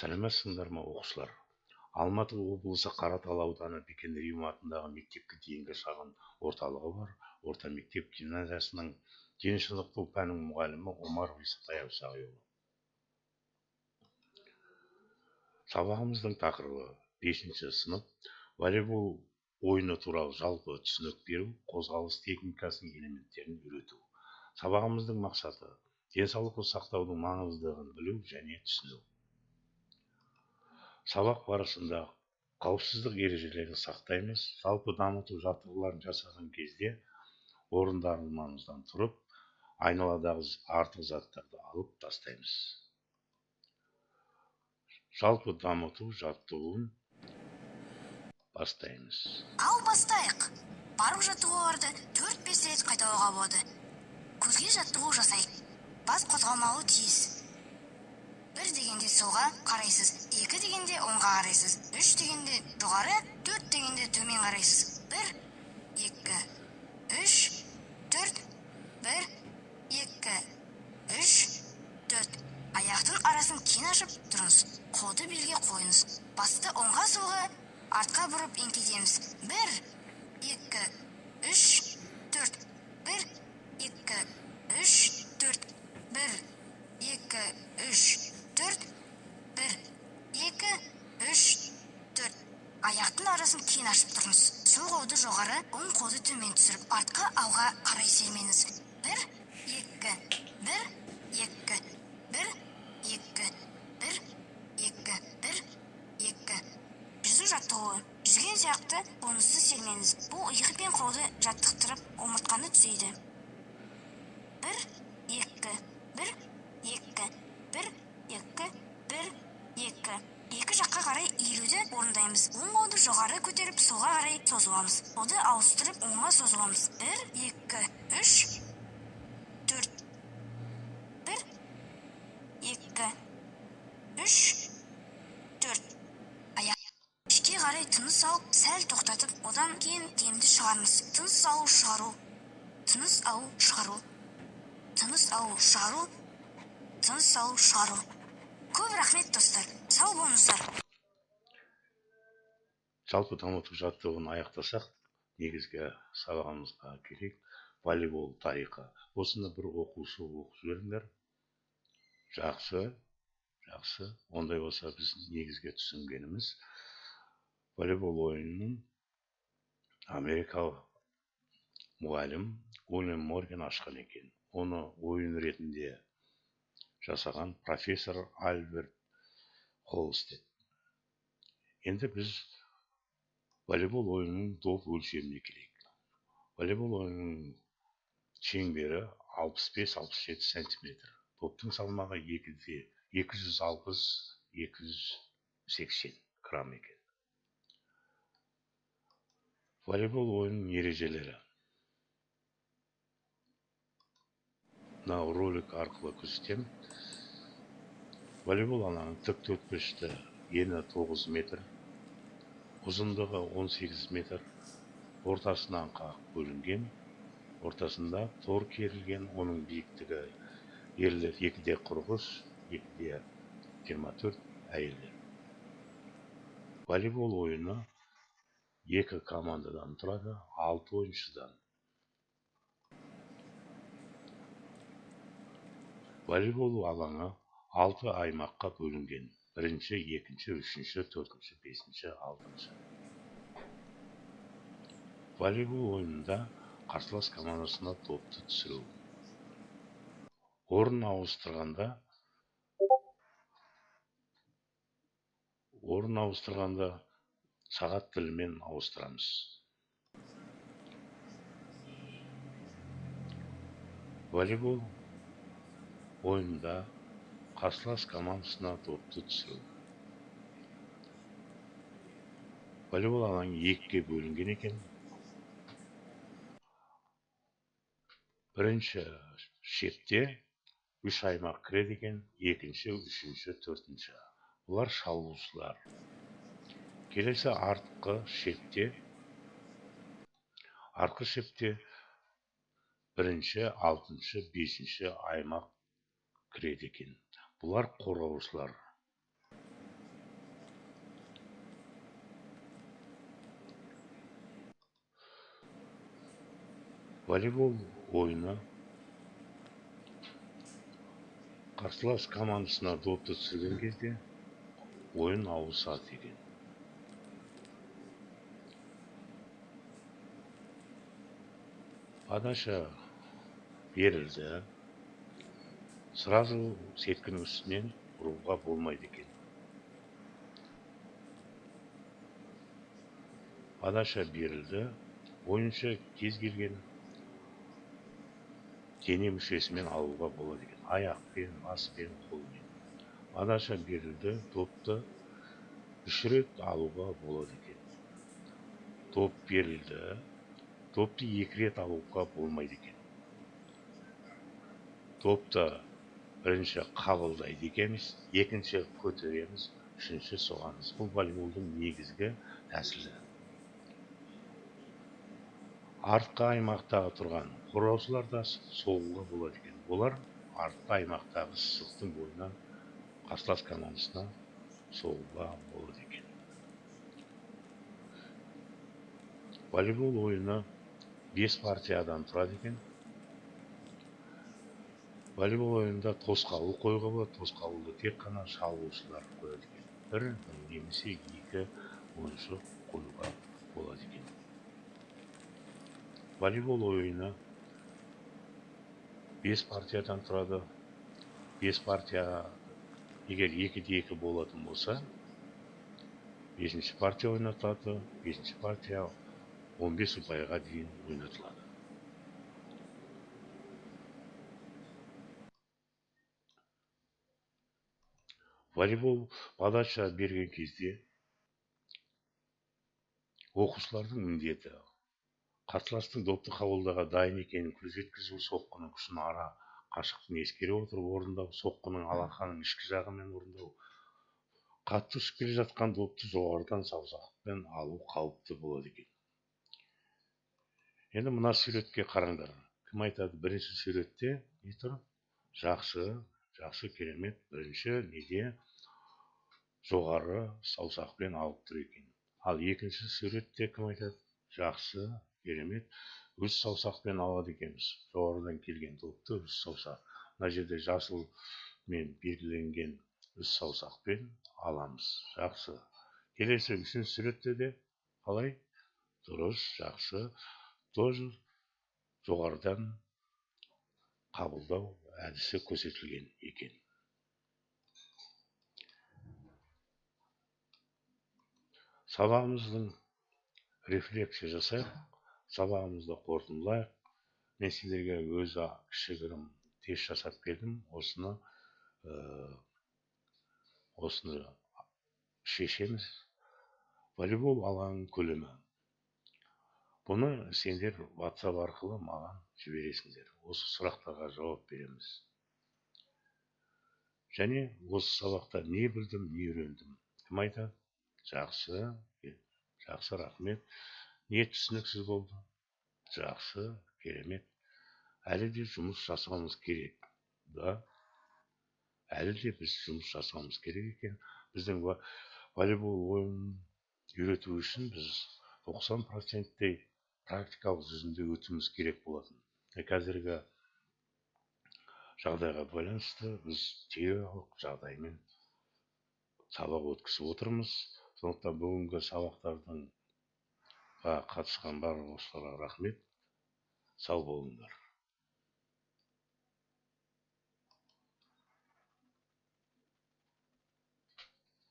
Сәлеметсіңдер ме оқушылар? Алматы облысы Қаратал ауданы Бекен Рим атындағы мектепке дейінгі шағын орталығы бар орта мектеп гимназиясының дене шынықтыру пәнінің мұғалімі Омаров Исатай Әбсағұлұлы. Сабағымыздың тақырыбы 5-ші сынып волейбол ойыны туралы жалпы түсінік беру, қозғалыс техникасының элементтерін үйрету. Сабағымыздың мақсаты денсаулықты сақтаудың маңыздылығын білу және түсіну. Сабақ барысында қауіпсіздік ережелерін сақтаймыз. Жалпы дамыту жаттығуларын жасаған кезде орындарымыздан тұрып, айналадағы артық заттарды алып тастаймыз. Жалпы дамыту жаттығуын бастаймыз. Ал бастайық. Барлық жаттығуларды 4-5 рет қайталауға болады. Көзге жаттығу жасайық. Бас қозғалмауы тиіс. 1 дегенде солға қарайсыз, 2 дегенде оңға қарайсыз, 3 дегенде жоғары, 4 дегенде төмен қарайсыз. 1, 2, 3, 4, 1, 2, 3, 4. Аяқтың арасын кең ашып тұрыңыз. Қолды белге қойыңыз. Басты оңға солға, артқа бұрып еңкейтеміз. 1, 2, 3, 4. 1, 2, 3, 4. 1, 2, 3, 4. 1, 2, 3, 4. Аяқтың арасын кең ашып тұрыңыз. Сол қолды жоғары, оң қолды төмен түсіріп, артқа алға қарай сермеңіз. 1, 2, 1, 2, 1, 2, 1, 2, 1, 2. Жүзу жаттығуы. Жүзген сияқты қолыңызды сермеңіз. Бұл иық пен қолды жаттықтырып, омыртқаны түзейді. 1, 2, 1, 2, 1, 2, 1, 2. Екі жаққа қарай иілуді орындаймыз. Оң қолды жоғары көтеріп, солға қарай созуамыз. Қолды ауыстырып, оңға созуамыз. 1, 2, 3, 4. 1, 2, 3, 4. Аяқ ішке қарай тыныс алып, сәл тоқтатып, одан кейін демді шығармыз. Тыныс алу, шығару. Тыныс алу, шығару. Тыныс алу, шығару. Тыныс алу, шығару. Көп рахмет достар. Сау болыңыздар. Жалпы дамыту жаттығуын аяқтасақ, негізгі сабағымызға келейік. Волейбол тарихы. Осыны бір оқушы оқып жіберіңдер. Жақсы. Ондай болса біз негізге түсінгеніміз волейбол ойынын америкалық мұғалім Уильям Морген ашқан екен. Оны ойын ретінде жасаған профессор Альберт Холстед. Енді біз волейбол ойынының доп өлшеміне келейік. Волейбол ойынының шеңбері 65-67 сантиметр. Топтың салмағы 260-280 грамм екен. Волейбол ойынының ережелері. Мынау ролик арқылы көрсетемін. Волейбол алаңы тік төртбұрышты, ені 9 метр, ұзындығы 18 метр, ортасынан қақ бөлінген, ортасында тор керілген, оның биіктігі ерлер 2-де 43, 2-де 24, әйелдер. Волейбол ойыны 2 командадан тұрады, 6 ойыншыдан. Волейбол алаңы 6 аймаққа бөлінген. 1-ші, 2-ші, 3-ші, 4-ші, 5-ші, 6-ші. Волейбол ойынында қарсылас командасына топты түсіру. Орын ауыстырғанда сағат тілімен ауыстырамыз. Волейбол ойында қарсылас командасына топты түсіру. Волейбол алаңы 2-ге бөлінген екен. 1-ші шепте 3 аймақ кіреді екен, 2-ші, 3-ші, 4-ші. Бұлар шабуылшылар. Келесі артқы шепте 1-ші, 6-ші, 5-ші аймақ кіреді екен. Бұлар қорғаушылар. волейбол ойыны қарсылас командасына допты түсірген кезде ойын ауысады екен. Подача берілді. Сразу сеткінің үстінен ұруға болмайды екен. Подача берілді. Ойыншы кез келген дене мүшесімен алуға болады екен. Аяқпен, баспен, қолмен. Подача берілді. Топты 3 рет алуға болады екен. Топ берілді. Топты 2 рет алуға болмайды екен. Топты бірінші қабылдайды екенбіз, екінші көтереміз, үшінші соғамыз. Бұл волейболдың негізгі тәсілі. Артқы аймақтағы тұрған қорғаушылар да соғуға болады екен. Олар артқы аймақтағы сызықтың бойынан қарсылас командасына соғуға болады екен. Волейбол ойыны 5 партиядан тұрады екен. Волейбол ойында тосқауыл қоюға болады. Тосқауылды тек қана шабуылшылар қояды екен. Бір немесе 2 ойыншы қоюға болады екен. Волейбол ойыны 5 партиядан тұрады. 5 партия егер 2-2 болатын болса, 5-ші партия ойнатылады. 5-ші партия 15 ұпайға дейін ойнатылады. Волейбол подача берген кезде оқушылардың міндеті қарсыластың допты қабылдауға дайын екенін көз жеткізу, соққының күшін ара қашықтығын ескере отырып орындау, соққының алақанның ішкі жағымен орындау, қатты ұшып келе жатқан допты жоғарыдан саусақпен алу қауіпті болады екен. Енді мына суретке қараңдар. Кім айтады? Бірінші суретте не тұр? Жақсы, керемет. Бірінші неде жоғары саусақпен алып тұр екен. Ал екінші суретте кім айтады? Жақсы, керемет. Өз саусақпен алады екенбіз. Жоғарыдан келген допты өз саусақ. Мына жерде жасылмен белгіленген өз саусақпен аламыз. Жақсы. Келесі үшінші суретте де қалай? Дұрыс, жақсы. Тоже жоғарыдан қабылдау әдісі көрсетілген екен. Сабағымыздың рефлексия жасайық, сабағымызды қорытындылайық. Мен сіздерге өзі кішігірім тест жасап бердім. Осыны шешеміз. Волейбол алаңының көлемі. Бұны сендер WhatsApp арқылы маған жібересіңдер. Осы сұрақтарға жауап береміз. Және осы сабақта не білдім, не үйрендім? Кім айтады? Жақсы, рахмет. Не түсініксіз болды? Жақсы, керемет. Әлі де жұмыс жасауымыз керек. Да? Әлі де біз жұмыс жасауымыз керек екен. Біздің волейбол ойынын үйрету үшін біз 90%-тей практикалық жүзінде өтуіміз керек болатын. Қазіргі жағдайға байланысты біз теориялық жағдаймен сабақ өткізіп отырмыз. Сондықтан бүгінгі сабақтардың қатысқан барлық оқушыларға рахмет. Сау болыңдар.